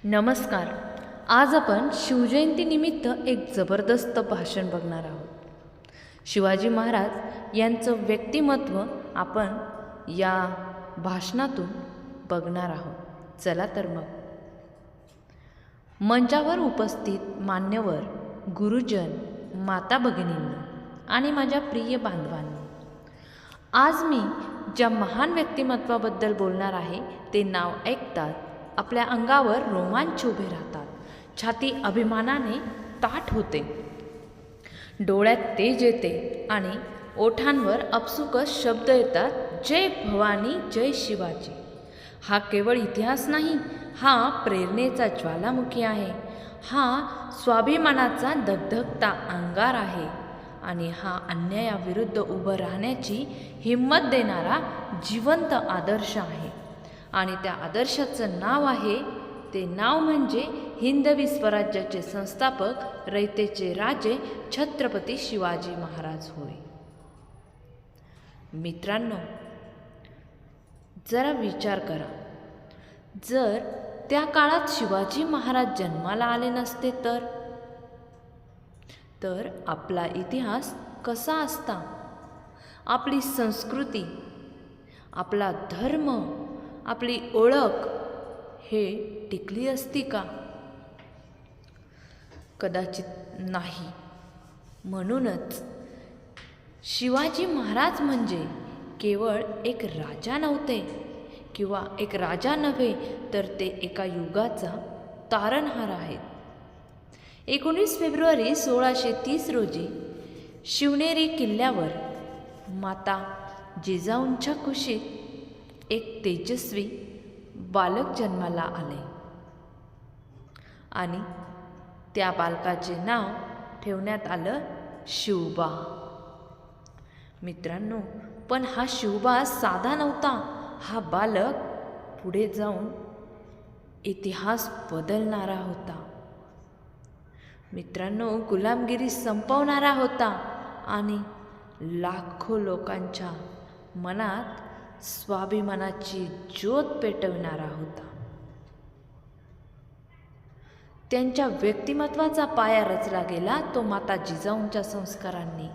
नमस्कार. आज आपण शिवजयंतीनिमित्त एक जबरदस्त भाषण बघणार आहोत. शिवाजी महाराज यांचं व्यक्तिमत्व आपण या भाषणातून बघणार आहोत. चला तर मग. मंचावर उपस्थित मान्यवर, गुरुजन, माता भगिनींनो आणि माझ्या प्रिय बांधवांनो, आज मी ज्या महान व्यक्तिमत्वाबद्दल बोलणार आहे ते नाव ऐकतात आपल्या अंगावर रोमांच उभे राहतात, छाती अभिमानाने ताठ होते, डोळ्यात तेज येते आणि ओठांवर आपसुकच शब्द येतात, जय भवानी, जय शिवाजी. हा केवळ इतिहास नाही, हा प्रेरणेचा ज्वालामुखी आहे, हा स्वाभिमानाचा दगदगता अंगार आहे आणि हा अन्यायाविरुद्ध उभं राहण्याची हिंमत देणारा जिवंत आदर्श आहे. आणि त्या आदर्शाचं नाव आहे, ते नाव म्हणजे हिंदवी स्वराज्याचे संस्थापक, रयतेचे राजे छत्रपती शिवाजी महाराज होय. मित्रांनो, जरा विचार करा, जर त्या काळात शिवाजी महाराज जन्माला आले नसते तर आपला इतिहास कसा असता, आपली संस्कृती, आपला धर्म, आपली ओळख हे टिकली असती का? कदाचित नाही. म्हणूनच शिवाजी महाराज म्हणजे केवळ एक राजा नव्हते किंवा एक राजा नव्हे, तर ते एका युगाचा तारणहार आहेत. 19 फेब्रुवारी 1630 रोजी शिवनेरी किल्ल्यावर माता जिजाऊंच्या कुशीत एक तेजस्वी बालक जन्माला आले आणि त्या बालकाचे नाव ठेवण्यात आलं शिवबा. मित्रांनो, पण हा शिवबा साधा नव्हता. हा बालक पुढे जाऊन इतिहास बदलणारा होता. मित्रांनो, गुलामगिरी संपवणारा होता आणि लाखो लोकांच्या मनात स्वाभिमानाची ज्योत पेटविणारा होता. त्यांच्या व्यक्तिमत्वाचा पाया रचला गेला तो माता जिजाऊंच्या संस्कारांनी.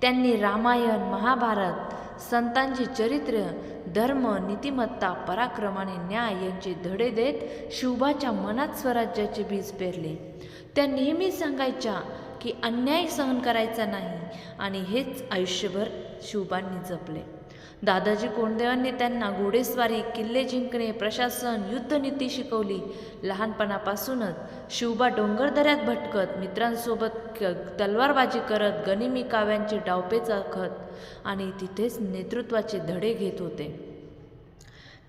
त्यांनी रामायण, महाभारत, संतांची चरित्र, धर्म, नीतिमत्ता, पराक्रम आणि न्याय यांचे धडे देत शिवबाच्या मनात स्वराज्याचे बीज पेरले. त्या नेहमी सांगायच्या की अन्याय सहन करायचा नाही आणि हेच आयुष्यभर शिवबांनी जपले. दादाजी कोंडदेवांनी त्यांना घोडेस्वारी, किल्ले जिंकणे, प्रशासन, युद्धनीती शिकवली. लहानपणापासूनच शिवबा डोंगरदऱ्यात भटकत, मित्रांसोबत तलवारबाजी करत, गनिमी काव्यांचे डावपेच आखत आणि तिथेच नेतृत्वाचे धडे घेत होते.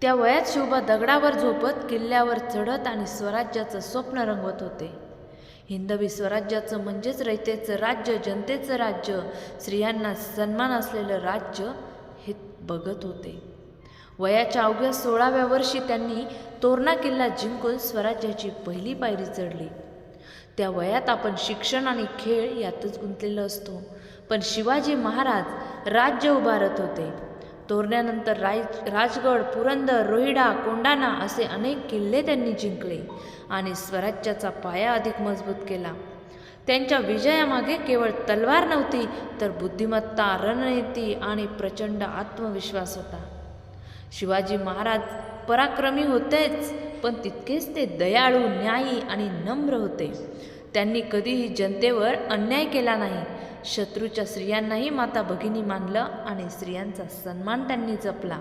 त्या वयात शिवबा दगडावर झोपत, किल्ल्यावर चढत आणि स्वराज्याचं स्वप्न रंगवत होते. हिंदवी स्वराज्याचं म्हणजेच रयतेचं राज्य, जनतेचं राज्य, स्त्रियांना सन्मान असलेलं राज्य हे बघत होते. वयाच्या अवघ्या 16व्या वर्षी त्यांनी तोरणा किल्ला जिंकून स्वराज्याची पहिली पायरी चढली. त्या वयात आपण शिक्षण आणि खेळ यातच गुंतलेलो असतो, पण शिवाजी महाराज राज्य उभारत होते. तोरण्यानंतर राजगड, पुरंदर, रोहिडा, कोंढाणा असे अनेक किल्ले त्यांनी जिंकले आणि स्वराज्याचा पाया अधिक मजबूत केला. त्यांच्या विजयामागे केवळ तलवार नव्हती, तर बुद्धिमत्ता, रणनीती आणि प्रचंड आत्मविश्वास होता. शिवाजी महाराज पराक्रमी होतेच, पण तितकेच ते दयाळू, न्यायी आणि नम्र होते. त्यांनी कधीही जनतेवर अन्याय केला नाही. शत्रूच्या स्त्रियांनाही माता भगिनी मानलं आणि स्त्रियांचा सन्मान त्यांनी जपला.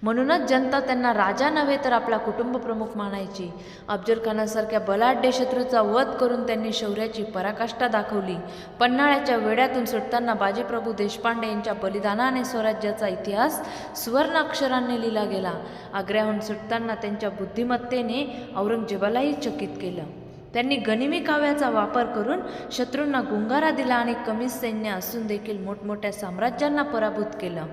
म्हणूनच जनता त्यांना राजा नव्हे तर आपला कुटुंब प्रमुख मानायची. अफजल खानासारख्या बलाढ्य शत्रूचा वध करून त्यांनी शौर्याची पराकाष्ठा दाखवली. पन्हाळ्याच्या वेढ्यातून सुटताना बाजीप्रभू देशपांडे यांच्या बलिदानाने स्वराज्याचा इतिहास सुवर्ण अक्षरांनी लिहिला गेला. आग्र्याहून सुटताना त्यांच्या बुद्धिमत्तेने औरंगजेबालाही चकित केलं. त्यांनी गनिमी काव्याचा वापर करून शत्रूंना गुंगारा दिला आणि कमी सैन्य असून देखील मोठमोठ्या साम्राज्यांना पराभूत केलं.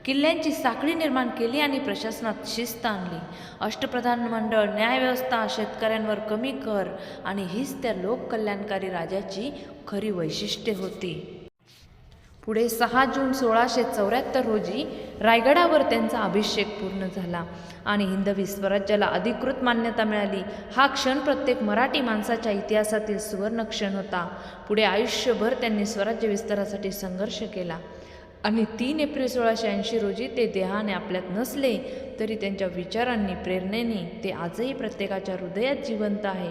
किल्ल्यांची साखळी निर्माण केली आणि प्रशासनात शिस्त आणली. अष्टप्रधान मंडळ, न्यायव्यवस्था, शेतकऱ्यांवर कमी कर आणि हीच त्या लोककल्याणकारी राजाची खरी वैशिष्ट्ये होती. पुढे 6 जून 1674 रोजी रायगडावर त्यांचा अभिषेक पूर्ण झाला आणि हिंदवी स्वराज्याला अधिकृत मान्यता मिळाली. हा क्षण प्रत्येक मराठी माणसाच्या इतिहासातील सुवर्ण क्षण होता. पुढे आयुष्यभर त्यांनी स्वराज्य विस्तारासाठी संघर्ष केला आणि 3 एप्रिल 1680 रोजी ते देहाने आपल्यात नसले तरी त्यांच्या विचारांनी, प्रेरणेने ते आजही प्रत्येकाच्या हृदयात जिवंत आहे.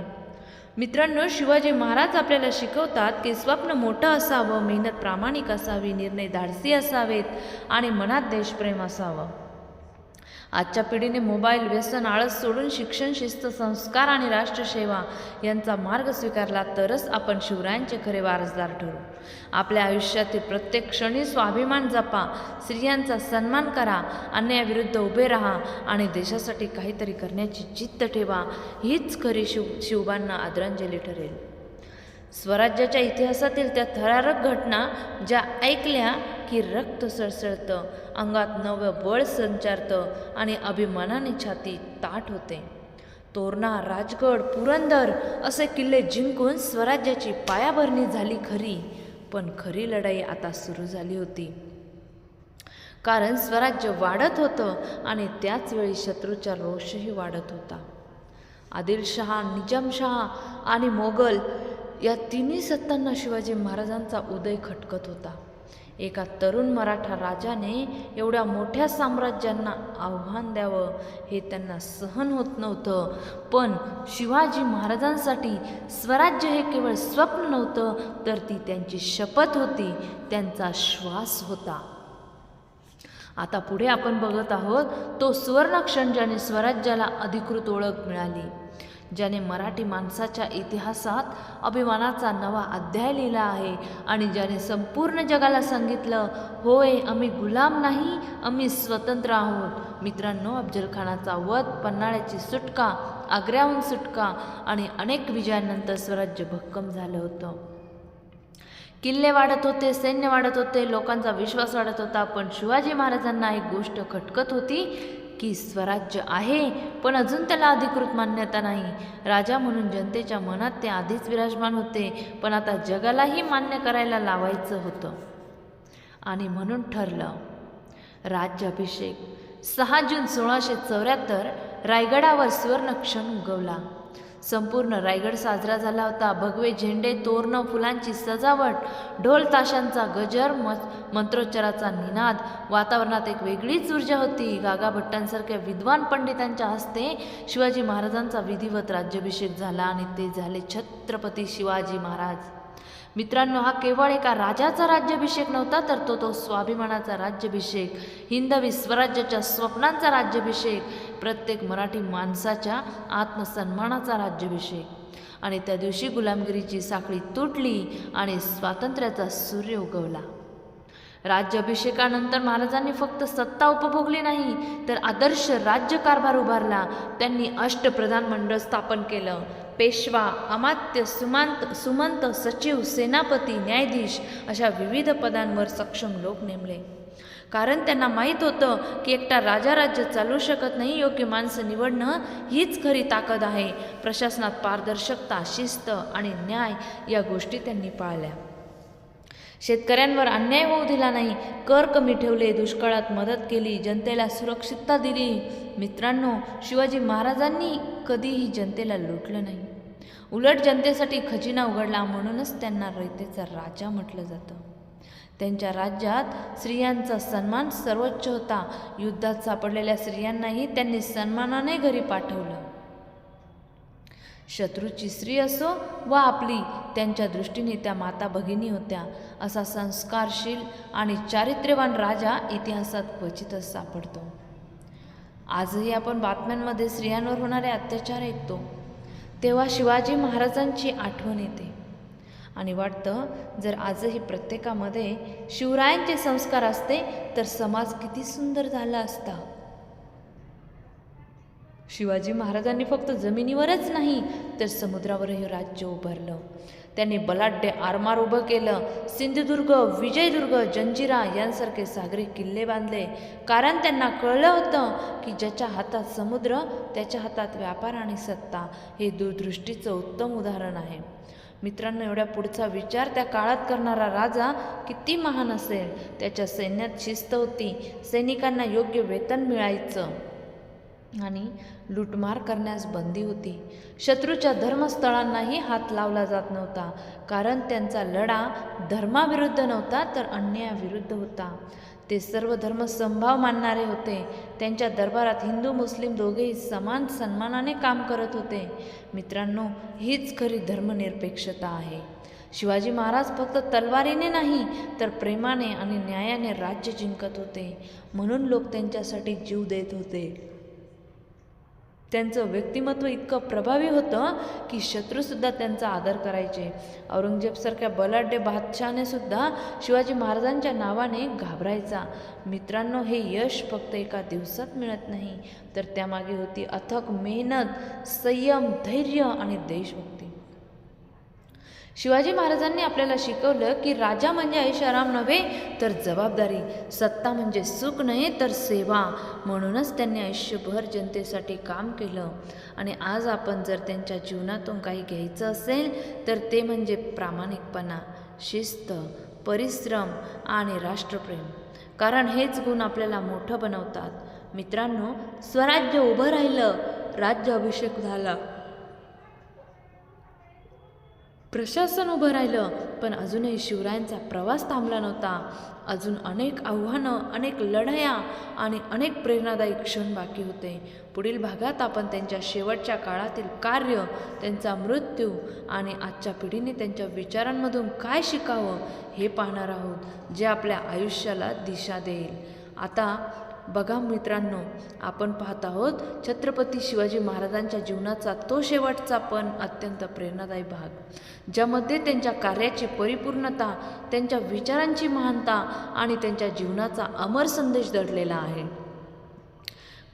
मित्रांनो, शिवाजी महाराज आपल्याला शिकवतात की स्वप्न मोठं असावं, मेहनत प्रामाणिक असावी, निर्णय धाडसी असावेत आणि मनात देशप्रेम असावं. आजच्या पिढीने मोबाईल, व्यसन, आळस सोडून शिक्षण, शिस्त, संस्कार आणि राष्ट्रसेवा यांचा मार्ग स्वीकारला तरच आपण शिवरायांचे खरे वारसदार ठरू. आपल्या आयुष्यातील प्रत्येक क्षणी स्वाभिमान जपा, स्त्रियांचा सन्मान करा, अन्यायाविरुद्ध उभे राहा आणि देशासाठी काहीतरी करण्याची जिद्द ठेवा. हीच खरी शिवबांना आदरांजली ठरेल. स्वराज्याच्या इतिहासातील त्या थरारक घटना ज्या ऐकल्या की रक्त सळसळतं, अंगात नवं बळ संचारतं आणि अभिमानाने छाती ताठ होते. तोरणा, राजगड, पुरंदर असे किल्ले जिंकून स्वराज्याची पायाभरणी झाली खरी, पण खरी लढाई आता सुरू झाली होती. कारण स्वराज्य वाढत होतं आणि त्याचवेळी शत्रूचा रोषही वाढत होता. आदिलशहा, निजामशहा आणि मोगल या तिन्ही सत्तांना शिवाजी महाराजांचा उदय खटकत होता. एका तरुण मराठा राजाने एवढ्या मोठ्या साम्राज्यांना आव्हान द्यावं हे त्यांना सहन होत नव्हतं. पण शिवाजी महाराजांसाठी स्वराज्य हे केवळ स्वप्न नव्हतं, तर ती त्यांची शपथ होती, त्यांचा श्वास होता. आता पुढे आपण बघत आहोत तो सुवर्णक्षण ज्याने स्वराज्याला अधिकृत ओळख मिळाली, ज्याने मराठी माणसाच्या इतिहासात अभिमानाचा नवा अध्याय लिहिला आहे आणि ज्याने संपूर्ण जगाला सांगितलं, होय आम्ही गुलाम नाही, आम्ही स्वतंत्र आहोत. मित्रांनो, अफजलखानाचा वध, पन्हाळ्याची सुटका, आग्र्याहून सुटका आणि अनेक विजयानंतर स्वराज्य भक्कम झालं होतं. किल्ले वाढत होते, सैन्य वाढत होते, लोकांचा विश्वास वाढत होता. पण शिवाजी महाराजांना एक गोष्ट खटकत होती की स्वराज्य आहे पण अजून त्याला अधिकृत मान्यता नाही. राजा म्हणून जनतेच्या मनात ते आधीच विराजमान होते, पण आता जगालाही मान्य करायला लावायचं होतं. आणि म्हणून ठरलं राज्याभिषेक. 6 जून 1674 रायगडावर सुवर्णक्षण उगवला. संपूर्ण रायगड साजरा झाला होता. भगवे झेंडे, तोरणं, फुलांची सजावट, ढोल ताशांचा गजर, मंत्रोच्चाराचा निनाद. वातावरणात एक वेगळीच ऊर्जा होती. गागा भट्टांसारख्या विद्वान पंडितांच्या हस्ते शिवाजी महाराजांचा विधिवत राज्याभिषेक झाला आणि ते झाले छत्रपती शिवाजी महाराज. मित्रांनो, हा केवळ एका राजाचा राज्याभिषेक नव्हता, तर तो स्वाभिमानाचा राज्याभिषेक, हिंदवी स्वराज्याच्या स्वप्नांचा राज्याभिषेक, प्रत्येक मराठी माणसाच्या आत्मसन्मानाचा राज्याभिषेक. आणि त्या दिवशी गुलामगिरीची साखळी तुटली आणि स्वातंत्र्याचा सूर्य उगवला. राज्याभिषेकानंतर महाराजांनी फक्त सत्ता उपभोगली नाही, तर आदर्श राज्यकारभार उभारला. त्यांनी अष्टप्रधान मंडळ स्थापन केलं. पेशवा, अमात्य, सुमंत, सचिव, सेनापती, न्यायाधीश अशा विविध पदांवर सक्षम लोक नेमले. कारण त्यांना माहीत होतं की एकटा राजा राज्य चालू शकत नाही, योग्य माणसं निवडणं हीच खरी ताकद आहे. प्रशासनात पारदर्शकता, शिस्त आणि न्याय या गोष्टी त्यांनी पाळल्या. शेतकऱ्यांवर अन्याय होऊ दिला नाही, कर कमी ठेवले, दुष्काळात मदत केली, जनतेला सुरक्षितता दिली. मित्रांनो, शिवाजी महाराजांनी कधीही जनतेला लुटलं नाही, उलट जनतेसाठी खजिना उघडला. म्हणूनच त्यांना रयतेचा राजा म्हटलं जातं. त्यांच्या राज्यात स्त्रियांचा सन्मान सर्वोच्च होता. युद्धात सापडलेल्या स्त्रियांनाही त्यांनी सन्मानाने घरी पाठवलं. शत्रूची स्त्री असो वा आपली, त्यांच्या दृष्टीने त्या माता भगिनी होत्या. असा संस्कारशील आणि चारित्र्यवान राजा इतिहासात क्वचितच सापडतो. आजही आपण बातम्यांमध्ये स्त्रियांवर होणारे अत्याचार ऐकतो, तेव्हा शिवाजी महाराजांची आठवण येते आणि वाटतं जर आजही प्रत्येकामध्ये शिवरायांचे संस्कार असते तर समाज किती सुंदर झाला असता. शिवाजी महाराजांनी फक्त जमिनीवरच नाही तर समुद्रावरही राज्य उभारलं. त्यांनी बलाढ्य आरमार उभं केलं. सिंधुदुर्ग, विजयदुर्ग, जंजिरा यांसारखे सागरी किल्ले बांधले. कारण त्यांना कळलं होतं की ज्याच्या हातात समुद्र त्याच्या हातात व्यापार आणि सत्ता. हे दूरदृष्टीचं उत्तम उदाहरण आहे. मित्रांनो, एवढ्या पुढचा विचार त्या काळात करणारा राजा किती महान असेल. त्याच्या सैन्यात शिस्त होती, सैनिकांना योग्य वेतन मिळायचं आणि लूटमार करण्यास बंदी होती. शत्रूच्या धर्मस्थळांनाही हात लावला जात नव्हता, कारण त्यांचा लढा धर्माविरुद्ध नव्हता तर अन्यायाविरुद्ध होता. ते सर्व धर्म समभाव मानणारे होते. त्यांच्या दरबारात हिंदू मुस्लिम दोघेही समान सन्मानाने काम करत होते. मित्रांनो, हीच खरी धर्मनिरपेक्षता आहे. शिवाजी महाराज फक्त तलवारीने नाही तर प्रेमाने आणि न्यायाने राज्य जिंकत होते. म्हणून लोक त्यांच्यासाठी जीव देत होते. त्यांचं व्यक्तिमत्व इतकं प्रभावी होतं की शत्रूसुद्धा त्यांचा आदर करायचे. औरंगजेबसारख्या बलाढ्य बादशहाने सुद्धा शिवाजी महाराजांच्या नावाने घाबरायचा. मित्रांनो, हे यश फक्त एका दिवसात मिळत नाही, तर त्यामागे होती अथक मेहनत, संयम, धैर्य आणि देशभक्ती. शिवाजी महाराजांनी आपल्याला शिकवलं की राजा म्हणजे ऐशाराम नव्हे तर जबाबदारी, सत्ता म्हणजे सुख नाही तर सेवा. म्हणूनच त्यांनी आयुष्यभर जनतेसाठी काम केलं. आणि आज आपण जर त्यांच्या जीवनातून काही घ्यायचं असेल तर ते म्हणजे प्रामाणिकपणा, शिस्त, परिश्रम आणि राष्ट्रप्रेम. कारण हेच गुण आपल्याला मोठं बनवतात. मित्रांनो, स्वराज्य उभं राहिलं, राज्याभिषेक झाला, प्रशासन उभं राहिलं, पण अजूनही शिवरायांचा प्रवास थांबला नव्हता. अजून अनेक आव्हानं, अनेक लढाया आणि अनेक प्रेरणादायी क्षण बाकी होते. पुढील भागात आपण त्यांच्या शेवटच्या काळातील कार्य, त्यांचा मृत्यू आणि आजच्या पिढीने त्यांच्या विचारांमधून काय शिकावं हे पाहणार आहोत, जे आपल्या आयुष्याला दिशा देईल. आता बघा मित्रांनो, आपण पाहत आहोत छत्रपती शिवाजी महाराजांच्या जीवनाचा तो शेवटचा पण अत्यंत प्रेरणादायी भाग, ज्यामध्ये त्यांच्या कार्याची परिपूर्णता, त्यांच्या विचारांची महानता आणि त्यांच्या जीवनाचा अमर संदेश दडलेला आहे.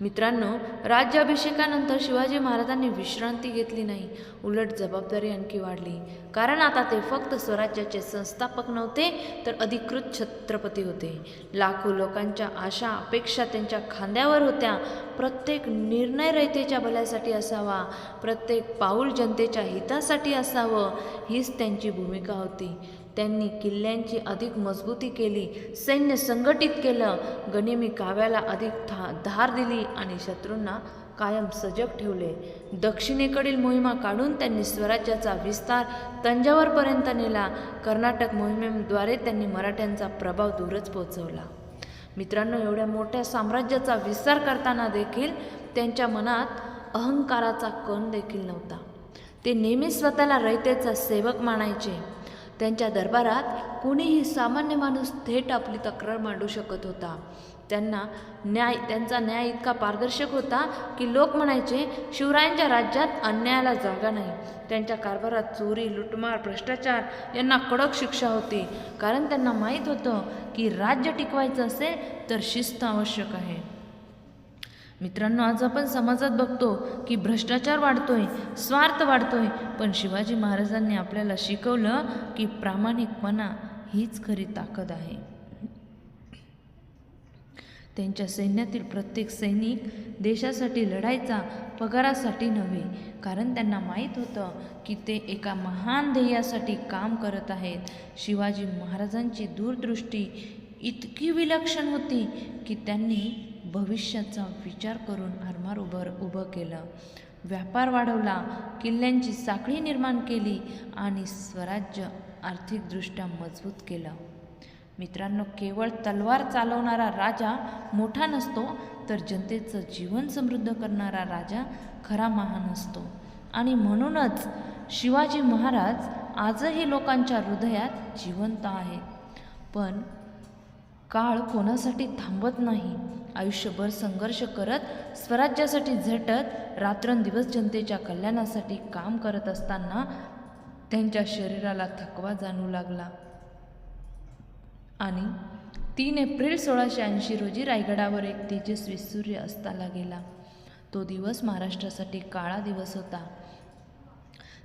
मित्रांनो, राज्याभिषेकानंतर शिवाजी महाराजांनी विश्रांती घेतली नाही, उलट जबाबदारी आणखी वाढली. कारण आता ते फक्त स्वराज्याचे संस्थापक नव्हते तर अधिकृत छत्रपती होते. लाखो लोकांच्या आशा अपेक्षा त्यांच्या खांद्यावर होत्या. प्रत्येक निर्णय रयतेच्या भल्यासाठी असावा, प्रत्येक पाऊल जनतेच्या हितासाठी असावं, हीच त्यांची भूमिका होती. त्यांनी किल्ल्यांची अधिक मजबूती केली, सैन्य संघटित केलं, गनिमी काव्याला अधिक धार दिली आणि शत्रूंना कायम सजग ठेवले. दक्षिणेकडील मोहिमा काढून त्यांनी स्वराज्याचा विस्तार तंजावरपर्यंत नेला. कर्नाटक मोहिमेद्वारे त्यांनी मराठ्यांचा प्रभाव दूरच पोहोचवला. मित्रांनो, एवढ्या मोठ्या साम्राज्याचा विस्तार करताना देखील त्यांच्या मनात अहंकाराचा कण देखील नव्हता. ते नेहमीच स्वतःला रयतेचा सेवक मानायचे. त्यांच्या दरबारात कोणीही सामान्य माणूस थेट आपली तक्रार मांडू शकत होता. त्यांचा न्याय इतका पारदर्शक होता की लोक म्हणायचे, शिवरायांच्या राज्यात अन्यायाला जागा नाही. त्यांच्या कारभारात चोरी, लुटमार, भ्रष्टाचार यांना कडक शिक्षा होती. कारण त्यांना माहीत होतं की राज्य टिकवायचं असेल तर शिस्त आवश्यक आहे. मित्रांनो, आज आपण समाजात बघतो की भ्रष्टाचार वाढतोय, स्वार्थ वाढतोय, पण शिवाजी महाराजांनी आपल्याला शिकवलं की प्रामाणिकपणा हीच खरी ताकद आहे. त्यांच्या सैन्यातील प्रत्येक सैनिक देशासाठी लढायचा, पगारासाठी नव्हे. कारण त्यांना माहीत होतं की ते एका महान ध्येयासाठी काम करत आहेत. शिवाजी महाराजांची दूरदृष्टी इतकी विलक्षण होती की त्यांनी भविष्याचा विचार करून आरमार उभं केलं, व्यापार वाढवला, किल्ल्यांची साखळी निर्माण केली आणि स्वराज्य आर्थिकदृष्ट्या मजबूत केलं. मित्रांनो, केवळ तलवार चालवणारा राजा मोठा नसतो, तर जनतेचं जीवन समृद्ध करणारा राजा खरा महान असतो. आणि म्हणूनच शिवाजी महाराज आजही लोकांच्या हृदयात जिवंत आहेत. पण काळ कोणासाठी थांबत नाही. आयुष्यभर संघर्ष करत, स्वराज्यासाठी झटत, रात्रंदिवस जनतेच्या कल्याणासाठी काम करत असताना त्यांच्या शरीराला थकवा जाणवू लागला. आणि 3 एप्रिल 1680 रोजी रायगडावर एक तेजस्वी सूर्य अस्ताला गेला. तो दिवस महाराष्ट्रासाठी काळा दिवस होता.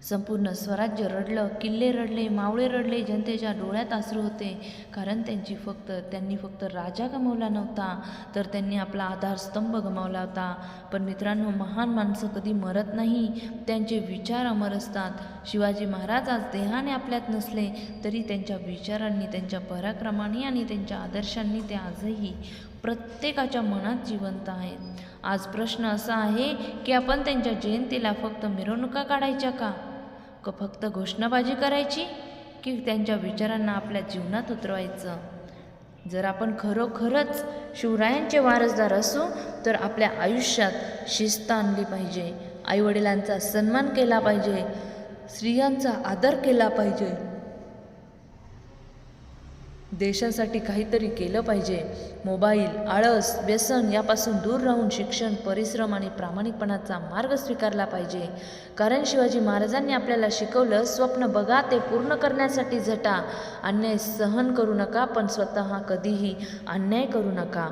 संपूर्ण स्वराज्य रडलं, किल्ले रडले, मावळे रडले, जनतेच्या डोळ्यात अश्रू होते. कारण त्यांनी फक्त राजा गमावला नव्हता, तर त्यांनी आपला आधारस्तंभ गमावला होता. पण मित्रांनो, महान माणसं कधी मरत नाही, त्यांचे विचार अमर असतात. शिवाजी महाराज आज देहाने आपल्यात नसले तरी त्यांच्या विचारांनी, त्यांच्या पराक्रमाने आणि त्यांच्या आदर्शांनी ते आजही प्रत्येकाच्या मनात जिवंत आहेत. आज प्रश्न असा आहे की आपण त्यांच्या जयंतीला फक्त मिरवणुका काढायच्या का फक्त घोषणाबाजी करायची, की त्यांच्या विचारांना आपल्या जीवनात उतरवायचं? जर आपण खरोखरच शिवरायांचे वारसदार असू तर आपल्या आयुष्यात शिस्त आणली पाहिजे, आईवडिलांचा सन्मान केला पाहिजे, स्त्रियांचा आदर केला पाहिजे, देशासाठी काहीतरी केलं पाहिजे. मोबाईल, आळस, व्यसन यापासून दूर राहून शिक्षण, परिश्रम आणि प्रामाणिकपणाचा मार्ग स्वीकारला पाहिजे. कारण शिवाजी महाराजांनी आपल्याला शिकवलं, स्वप्न बघा, ते पूर्ण करण्यासाठी झटा. अन्याय सहन करू नका, पण स्वतः कधीही अन्याय करू नका.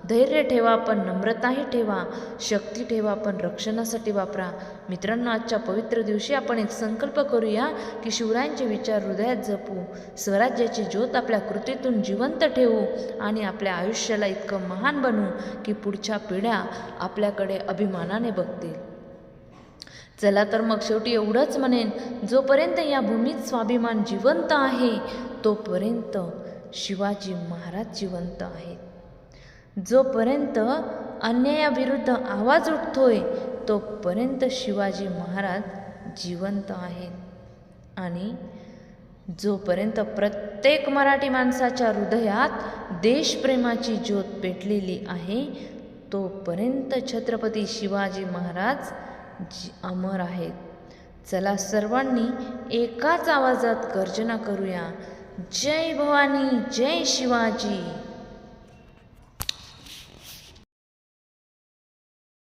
धैर्य ठेवा, पण नम्रताही ठेवा. शक्ती ठेवा, पण रक्षणासाठी वापरा. मित्रांनो, आजच्या पवित्र दिवशी आपण एक संकल्प करूया की शिवरायांचे विचार हृदयात जपू, स्वराज्याची ज्योत आपल्या कृतीतून जिवंत ठेवू आणि आपल्या आयुष्याला इतकं महान बनवू की पुढच्या पिढ्या आपल्याकडे अभिमानाने बघतील. चला तर मग शेवटी एवढंच म्हणेन, जोपर्यंत या भूमीत स्वाभिमान जिवंत आहे तोपर्यंत शिवाजी महाराज जिवंत आहेत. जोपर्यंत अन्यायाविरुद्ध आवाज उठतोय तोपर्यंत शिवाजी महाराज जिवंत आहेत. आणि जोपर्यंत प्रत्येक मराठी माणसाच्या हृदयात देशप्रेमाची ज्योत पेटलेली आहे तोपर्यंत छत्रपती शिवाजी महाराज अमर आहेत. चला सर्वांनी एकाच आवाजात गर्जना करूया, जय भवानी, जय शिवाजी.